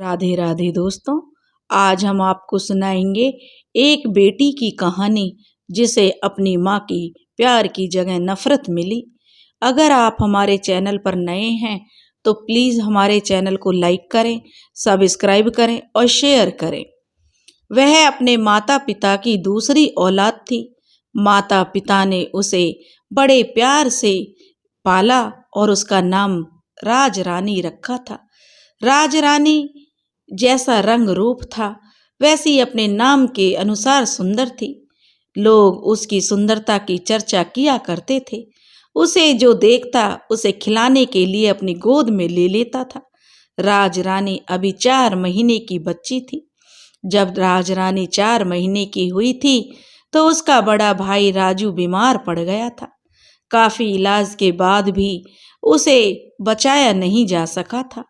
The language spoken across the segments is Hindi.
राधे राधे दोस्तों। आज हम आपको सुनाएंगे एक बेटी की कहानी जिसे अपनी माँ की प्यार की जगह नफरत मिली। अगर आप हमारे चैनल पर नए हैं तो प्लीज़ हमारे चैनल को लाइक करें, सब्सक्राइब करें और शेयर करें। वह अपने माता पिता की दूसरी औलाद थी। माता पिता ने उसे बड़े प्यार से पाला और उसका नाम राज रानी रखा था। राज रानी जैसा रंग रूप था वैसी अपने नाम के अनुसार सुंदर थी। लोग उसकी सुंदरता की चर्चा किया करते थे। उसे जो देखता उसे खिलाने के लिए अपनी गोद में ले लेता था। राज रानी अभी 4 महीने की बच्ची थी। जब राज रानी 4 महीने की हुई थी तो उसका बड़ा भाई राजू बीमार पड़ गया था। काफी इलाज के बाद भी उसे बचाया नहीं जा सका था।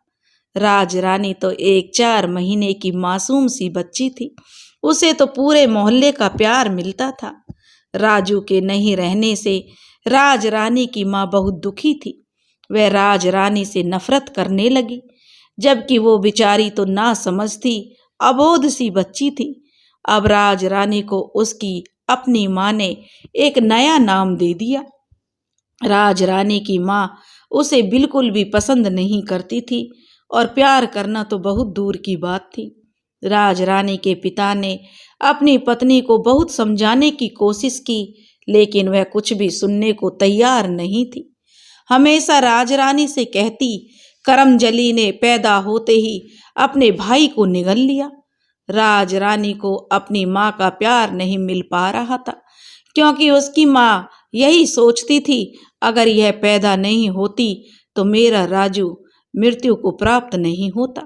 राज रानी तो एक 4 महीने की मासूम सी बच्ची थी। उसे तो पूरे मोहल्ले का प्यार मिलता था। राजू के नहीं रहने से राज रानी की माँ बहुत दुखी थी। वह राज रानी से नफरत करने लगी, जबकि वो बेचारी तो ना समझती अबोध सी बच्ची थी। अब राज रानी को उसकी अपनी माँ ने एक नया नाम दे दिया। राज रानी की माँ उसे बिल्कुल भी पसंद नहीं करती थी और प्यार करना तो बहुत दूर की बात थी। राज रानी के पिता ने अपनी पत्नी को बहुत समझाने की कोशिश की, लेकिन वह कुछ भी सुनने को तैयार नहीं थी। हमेशा राज रानी से कहती, करमजली ने पैदा होते ही अपने भाई को निगल लिया। राज रानी को अपनी माँ का प्यार नहीं मिल पा रहा था, क्योंकि उसकी माँ यही सोचती थी, अगर यह पैदा नहीं होती तो मेरा राजू मृत्यु को प्राप्त नहीं होता।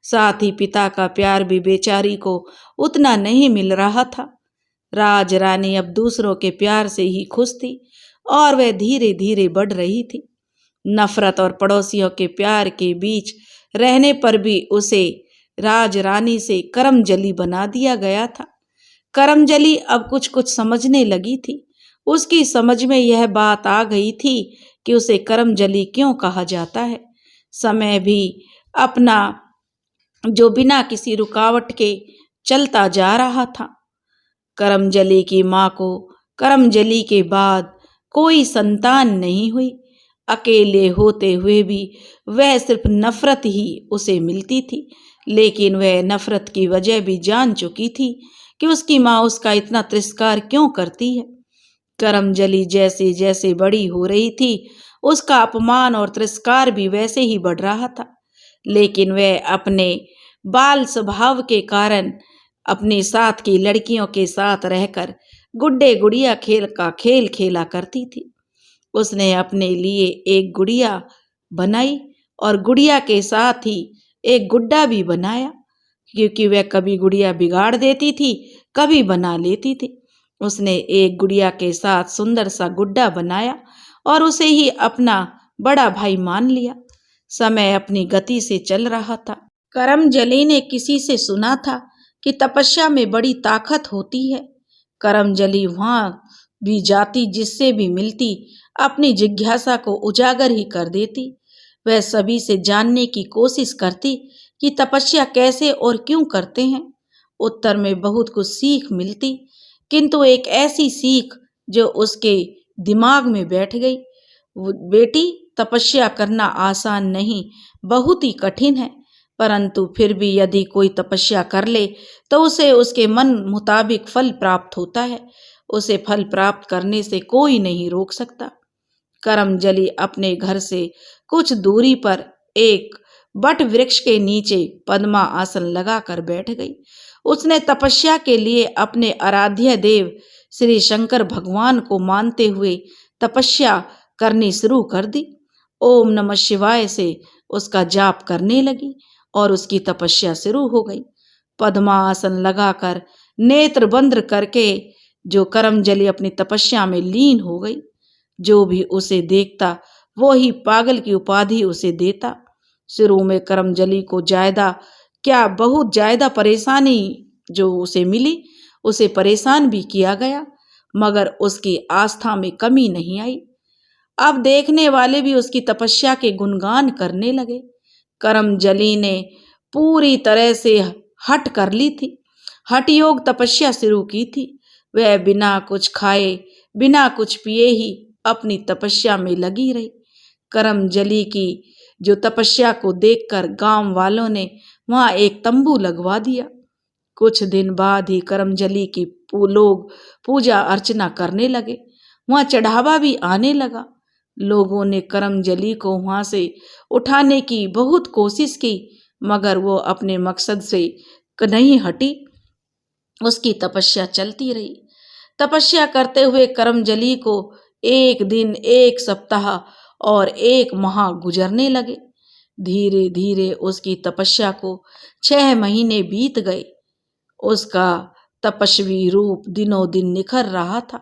साथ ही पिता का प्यार भी बेचारी को उतना नहीं मिल रहा था। राज रानी अब दूसरों के प्यार से ही खुश थी और वह धीरे धीरे बढ़ रही थी। नफरत और पड़ोसियों के प्यार के बीच रहने पर भी उसे राज रानी से करमजली बना दिया गया था। करमजली अब कुछ कुछ समझने लगी थी। उसकी समझ में यह बात आ गई थी कि उसे करमजली क्यों कहा जाता है। समय भी अपना जो बिना किसी रुकावट के चलता जा रहा था। करमजली की माँ को करमजली के बाद कोई संतान नहीं हुई। अकेले होते हुए भी वह सिर्फ नफरत ही उसे मिलती थी, लेकिन वह नफरत की वजह भी जान चुकी थी कि उसकी माँ उसका इतना तिरस्कार क्यों करती है। करमजली जैसे जैसे बड़ी हो रही थी उसका अपमान और तिरस्कार भी वैसे ही बढ़ रहा था, लेकिन वह अपने बाल स्वभाव के कारण अपने साथ की लड़कियों के साथ रहकर गुड्डे गुड़िया खेल का खेल खेला करती थी। उसने अपने लिए एक गुड़िया बनाई और गुड़िया के साथ ही एक गुड्डा भी बनाया, क्योंकि वह कभी गुड़िया बिगाड़ देती थी, कभी बना लेती थी। उसने एक गुड़िया के साथ सुंदर सा गुड्डा बनाया और उसे ही अपना बड़ा भाई मान लिया। समय अपनी गति से चल रहा था। करमजली ने किसी से सुना था कि तपस्या में बड़ी ताकत होती है। करमजली वहां भी जाती, जिससे भी मिलती अपनी जिज्ञासा को उजागर ही कर देती। वह सभी से जानने की कोशिश करती कि तपस्या कैसे और क्यों करते हैं। उत्तर में बहुत कुछ सीख मिलती, किंतु एक ऐसी सीख जो उसके दिमाग में बैठ गई। बेटी, तपस्या करना आसान नहीं, बहुत ही कठिन है, परंतु फिर भी यदि कोई तपस्या कर ले तो उसे उसके मन मुताबिक फल प्राप्त होता है। उसे फल प्राप्त करने से कोई नहीं रोक सकता। करमजली अपने घर से कुछ दूरी पर एक बट वृक्ष के नीचे पद्मा आसन लगाकर बैठ गई। उसने तपस्या के लिए अपने आराध्य देव श्री शंकर भगवान को मानते हुए तपस्या करनी शुरू कर दी। ओम नमः शिवाय से उसका जाप करने लगी और उसकी तपस्या शुरू हो गई। पद्मा आसन लगाकर नेत्र बंद करके जो करमजली अपनी तपस्या में लीन हो गई। जो भी उसे देखता वो ही पागल की उपाधि उसे देता। शुरू में करमजली को बहुत ज्यादा परेशानी जो उसे मिली, उसे परेशान भी किया गया, मगर उसकी आस्था में कमी नहीं आई। अब देखने वाले भी उसकी तपस्या के गुणगान करने लगे। करमजली ने पूरी तरह से हट कर ली थी, हठ योग तपस्या शुरू की थी। वह बिना कुछ खाए बिना कुछ पिए ही अपनी तपस्या में लगी रही। करमजली की जो तपस्या को देखकर गांव वालों ने वहां एक तंबू लगवा दिया। कुछ दिन बाद ही करमजली की लोग पूजा अर्चना करने लगे। वहां चढ़ावा भी आने लगा। लोगों ने करमजली को वहां से उठाने की बहुत कोशिश की, मगर वो अपने मकसद से नहीं हटी। उसकी तपस्या चलती रही। तपस्या करते हुए करमजली को एक दिन, एक सप्ताह और एक माह गुजरने लगे। धीरे धीरे उसकी तपस्या को 6 महीने बीत गए। उसका तपस्वी रूप दिनों दिन निखर रहा था।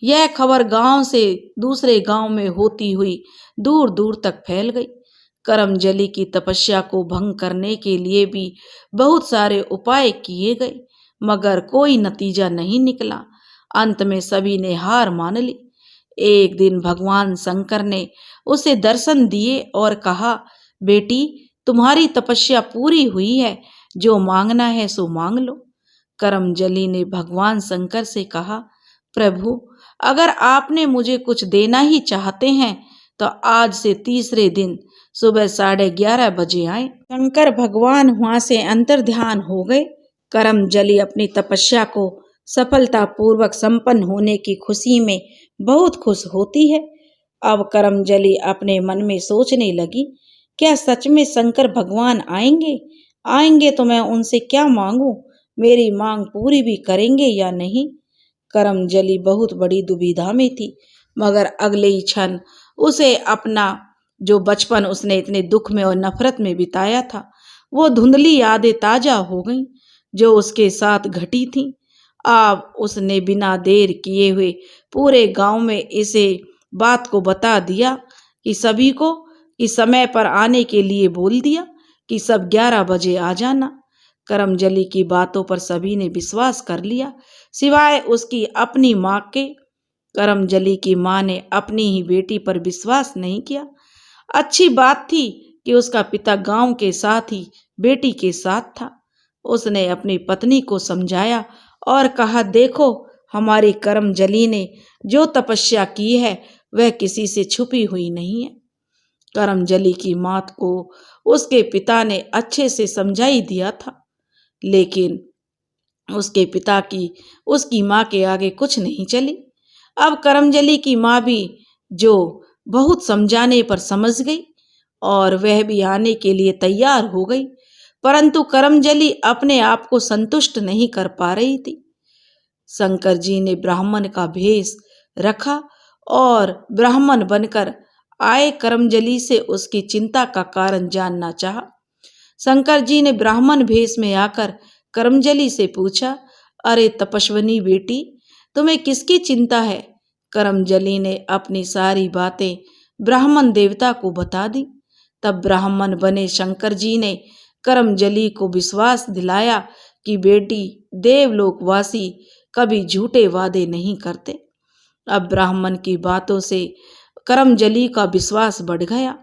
यह खबर गांव से दूसरे गांव में होती हुई दूर दूर तक फैल गई। करमजली की तपस्या को भंग करने के लिए भी बहुत सारे उपाय किए गए, मगर कोई नतीजा नहीं निकला। अंत में सभी ने हार मान ली। एक दिन भगवान शंकर ने उसे दर्शन दिए और कहा, बेटी, तुम्हारी तपस्या पूरी हुई है, जो मांगना है सो मांग लो। करमजली ने भगवान शंकर से कहा, प्रभु, अगर आपने मुझे कुछ देना ही चाहते हैं तो आज से तीसरे दिन सुबह 11:30 बजे आए। शंकर भगवान वहां से अंतर्ध्यान हो गए। करमजली अपनी तपस्या को सफलतापूर्वक संपन्न होने की खुशी में बहुत खुश होती है। अब करमजली अपने मन में सोचने लगी, क्या सच में शंकर भगवान आएंगे? आएंगे तो मैं उनसे क्या मांगूं? मेरी मांग पूरी भी करेंगे या नहीं? करमजली बहुत बड़ी दुविधा में थी, मगर अगले ही क्षण उसे अपना जो बचपन उसने इतने दुख में और नफरत में बिताया था, वो धुंधली यादें ताजा हो गईं जो उसके साथ घटी थीं। अब उसने बिना देर किए हुए पूरे गांव में इसे बात को बता दिया कि सभी को कि समय पर आने के लिए बोल दिया कि सब 11 बजे आ जाना। करमजली की बातों पर सभी ने विश्वास कर लिया, सिवाय उसकी अपनी माँ के। करमजली की माँ ने अपनी ही बेटी पर विश्वास नहीं किया। अच्छी बात थी कि उसका पिता गांव के साथ ही बेटी के साथ था। उसने अपनी पत्नी को समझाया और कहा, देखो, हमारी करमजली ने जो तपस्या की है वह किसी से छुपी हुई नहीं है। करमजली की मात को उसके पिता ने अच्छे से समझा ही दिया था, लेकिन उसके पिता की उसकी माँ के आगे कुछ नहीं चली। अब करमजली की माँ भी जो बहुत समझाने पर समझ गई और वह भी आने के लिए तैयार हो गई, परंतु करमजली अपने आप को संतुष्ट नहीं कर पा रही थी। शंकर जी ने ब्राह्मण का भेष रखा और ब्राह्मण बनकर आए करमजली से उसकी चिंता का कारण जानना चाहा। शंकर जी ने ब्राह्मण भेष में आकर करमजली से पूछा, अरे तपस्विनी बेटी, तुम्हें किसकी चिंता है? करमजली ने अपनी सारी बातें ब्राह्मण देवता को बता दी। तब ब्राह्मण बने शंकर जी ने करमजली को विश्वास दिलाया कि बेटी, देवलोकवासी कभी झूठे वादे नहीं करते। अब ब्राह्मण की बातों से करमजली का विश्वास बढ़ गया।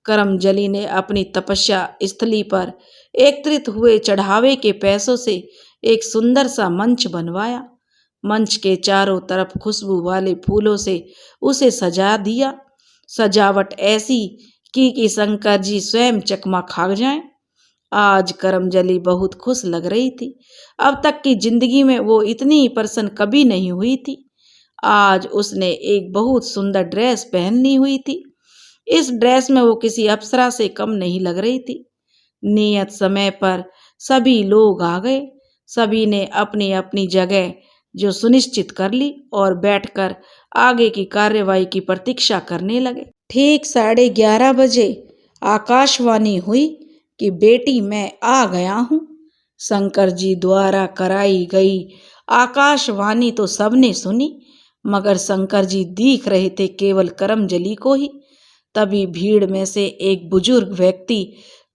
करमजली ने अपनी तपस्या स्थली पर एकत्रित हुए चढ़ावे के पैसों से एक सुंदर सा मंच बनवाया। मंच के चारों तरफ खुशबू वाले फूलों से उसे सजा दिया। सजावट ऐसी की कि शंकर जी स्वयं चकमा खा जाएं। आज करमजली बहुत खुश लग रही थी। अब तक की जिंदगी में वो इतनी प्रसन्न कभी नहीं हुई थी। आज उसने एक बहुत सुंदर ड्रेस पहनी हुई थी। इस ड्रेस में वो किसी अप्सरा से कम नहीं लग रही थी। नियत समय पर सभी लोग आ गए। सभी ने अपनी अपनी जगह जो सुनिश्चित कर ली और बैठकर आगे की कार्यवाही की प्रतीक्षा करने लगे। ठीक 11:30 बजे आकाशवाणी हुई कि बेटी, मैं आ गया हूँ। शंकर जी द्वारा कराई गई आकाशवाणी तो सबने सुनी, मगर शंकर जी दिख रहे थे केवल करमजली को ही। तभी भीड़ में से एक बुजुर्ग व्यक्ति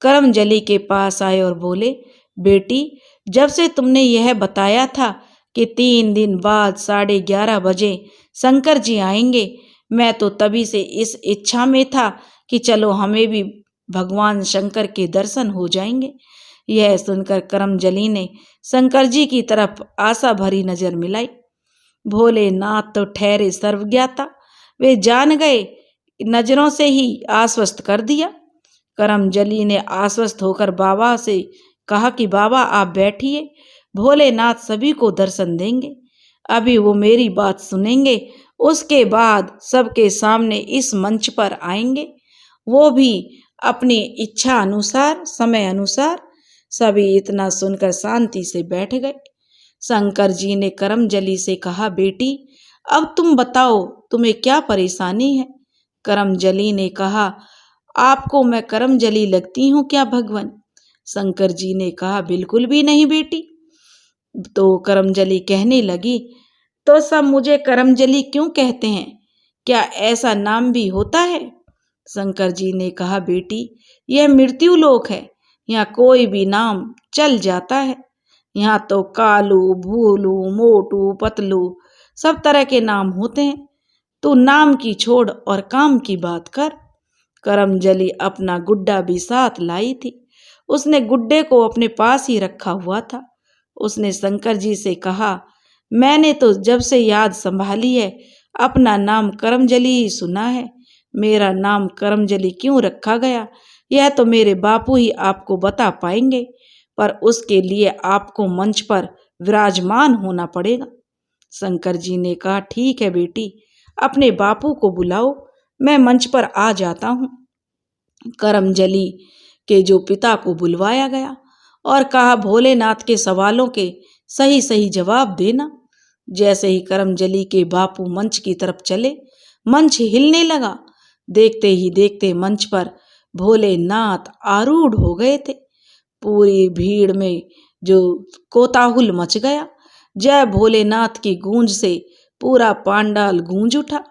करमजली के पास आए और बोले, बेटी, जब से तुमने यह बताया था कि 3 दिन बाद 11:30 बजे शंकर जी आएंगे, मैं तो तभी से इस इच्छा में था कि चलो हमें भी भगवान शंकर के दर्शन हो जाएंगे। यह सुनकर करमजली ने शंकर जी की तरफ आशा भरी नजर मिलाई। भोलेनाथ तो ठहरे सर्वज्ञाता, वे जान गए, नजरों से ही आश्वस्त कर दिया। करमजली ने आश्वस्त होकर बाबा से कहा कि बाबा आप बैठिए, भोलेनाथ सभी को दर्शन देंगे। अभी वो मेरी बात सुनेंगे, उसके बाद सबके सामने इस मंच पर आएंगे, वो भी अपनी इच्छा अनुसार, समय अनुसार। सभी इतना सुनकर शांति से बैठ गए। शंकर जी ने करमजली से कहा, बेटी अब तुम बताओ तुम्हें क्या परेशानी है। करमजली ने कहा, आपको मैं करमजली लगती हूँ क्या भगवान? शंकर जी ने कहा, बिल्कुल भी नहीं बेटी। तो करमजली कहने लगी, तो सब मुझे करमजली क्यों कहते हैं? क्या ऐसा नाम भी होता है? शंकर जी ने कहा, बेटी यह मृत्यु लोक है, यहाँ कोई भी नाम चल जाता है। यहाँ तो कालू, भूलू, मोटू, पतलू सब तरह के नाम होते हैं। तू नाम की छोड़ और काम की बात कर। करमजली अपना गुड्डा भी साथ लाई थी। उसने गुड्डे को अपने पास ही रखा हुआ था। उसने शंकर जी से कहा, मैंने तो जब से याद संभाली है अपना नाम करमजली ही सुना है। मेरा नाम करमजली क्यों रखा गया यह तो मेरे बापू ही आपको बता पाएंगे, पर उसके लिए आपको मंच पर विराजमान होना पड़ेगा। शंकर जी ने कहा, ठीक है बेटी, अपने बापू को बुलाओ, मैं मंच पर आ जाता हूँ। करमजली के जो पिता को बुलवाया गया और कहा, भोलेनाथ के सवालों के सही सही जवाब देना। जैसे ही करमजली के बापू मंच की तरफ चले, मंच हिलने लगा। देखते ही देखते मंच पर भोलेनाथ आरूढ़ हो गए थे। पूरी भीड़ में जो कोताहुल मच गया। जय भोलेनाथ की गूंज से पूरा पांडाल गूंज उठा।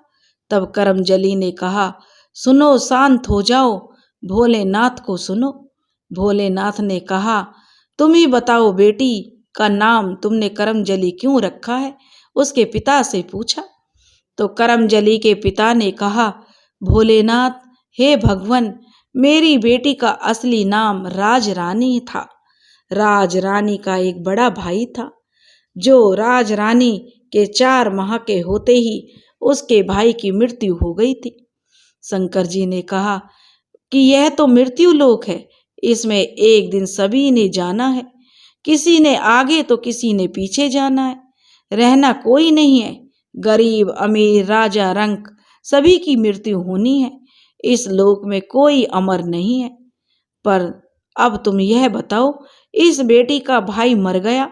तब करमजली ने कहा, सुनो, शांत हो जाओ, भोलेनाथ को सुनो। भोलेनाथ ने कहा, तुम ही बताओ बेटी का नाम तुमने करमजली क्यों रखा है? उसके पिता से पूछा। तो करमजली के पिता ने कहा, भोलेनाथ, हे भगवान, मेरी बेटी का असली नाम राजरानी था। राजरानी का एक बड़ा भाई था, जो राजरानी के 4 माह के होते ही उसके भाई की मृत्यु हो गई थी। शंकर जी ने कहा कि यह तो मृत्यु लोक है, इसमें एक दिन सभी ने जाना है, किसी ने आगे तो किसी ने पीछे जाना है, रहना कोई नहीं है। गरीब, अमीर, राजा, रंक सभी की मृत्यु होनी है। इस लोक में कोई अमर नहीं है। पर अब तुम यह बताओ, इस बेटी का भाई मर गया,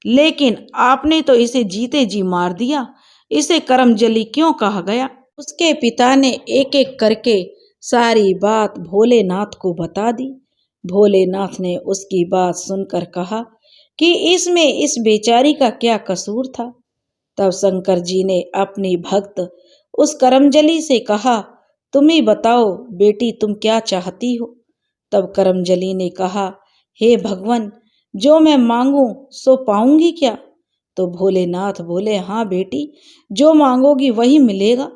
लेकिन आपने तो इसे जीते जी मार दिया, इसे करमजली क्यों कहा गया? उसके पिता ने एक एक करके सारी बात भोलेनाथ को बता दी। भोलेनाथ ने उसकी बात सुनकर कहा कि इसमें इस बेचारी का क्या कसूर था। तब शंकर जी ने अपनी भक्त उस करमजली से कहा, तुम ही बताओ बेटी, तुम क्या चाहती हो? तब करमजली ने कहा, हे भगवान, जो मैं मांगू सो पाऊंगी क्या? तो भोलेनाथ बोले, हाँ बेटी, जो मांगोगी वही मिलेगा।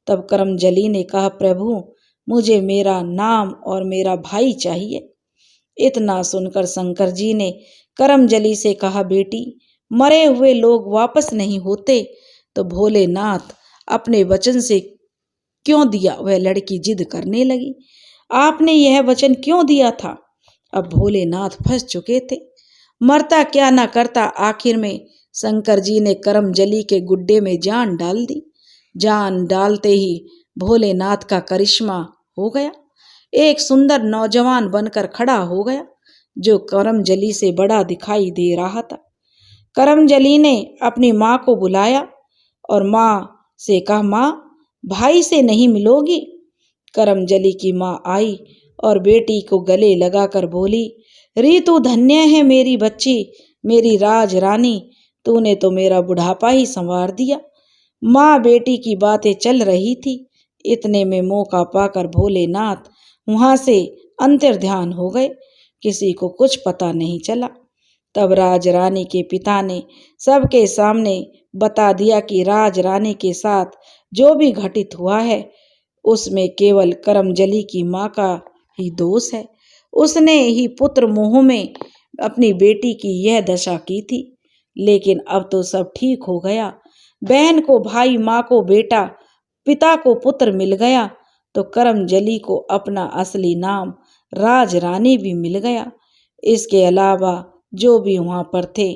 तब करमजली ने कहा, प्रभु, मुझे मेरा नाम और मेरा भाई चाहिए। इतना सुनकर शंकर जी ने करमजली से कहा, बेटी, मरे हुए लोग वापस नहीं होते, तो भोलेनाथ अपने वचन से क्यों दिया? वह लड़की जिद करने लगी, आपने यह वचन क्यों दिया था? अब भोलेनाथ फंस चुके थे, मरता क्या ना करता। आखिर में शंकर जी ने करमजली के गुड्डे में जान डाल दी। जान डालते ही भोलेनाथ का करिश्मा हो गया। एक सुंदर नौजवान बनकर खड़ा हो गया, जो करमजली से बड़ा दिखाई दे रहा था। करमजली ने अपनी माँ को बुलाया और माँ से कहा, माँ, भाई से नहीं मिलोगी? करमजली की माँ आई और बेटी को गले लगाकर बोली, रीतु धन्य है मेरी बच्ची, मेरी राज रानी, तूने तो मेरा बुढ़ापा ही संवार दिया। माँ बेटी की बातें चल रही थी, इतने में मौका पाकर भोलेनाथ वहां से अंतर्ध्यान हो गए, किसी को कुछ पता नहीं चला। तब राजरानी के पिता ने सबके सामने बता दिया कि राजरानी के साथ जो भी घटित हुआ है उसमें केवल करमजली की माँ का ही दोष है। उसने ही पुत्र मोह में अपनी बेटी की यह दशा की थी। लेकिन अब तो सब ठीक हो गया। बहन को भाई, माँ को बेटा, पिता को पुत्र मिल गया तो करमजली को अपना असली नाम राज रानी भी मिल गया। इसके अलावा जो भी वहां पर थे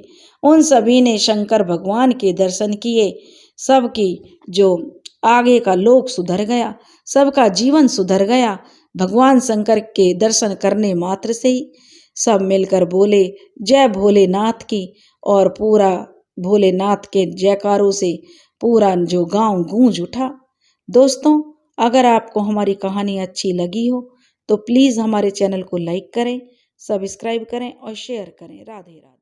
उन सभी ने शंकर भगवान के दर्शन किए। सबकी जो आगे का लोक सुधर गया, सबका जीवन सुधर गया। भगवान शंकर के दर्शन करने मात्र से ही सब मिलकर बोले जय भोलेनाथ की, और पूरा भोलेनाथ के जयकारों से पूरा जो गांव गूंज उठा। दोस्तों, अगर आपको हमारी कहानी अच्छी लगी हो तो प्लीज़ हमारे चैनल को लाइक करें, सब्सक्राइब करें और शेयर करें। राधे राधे।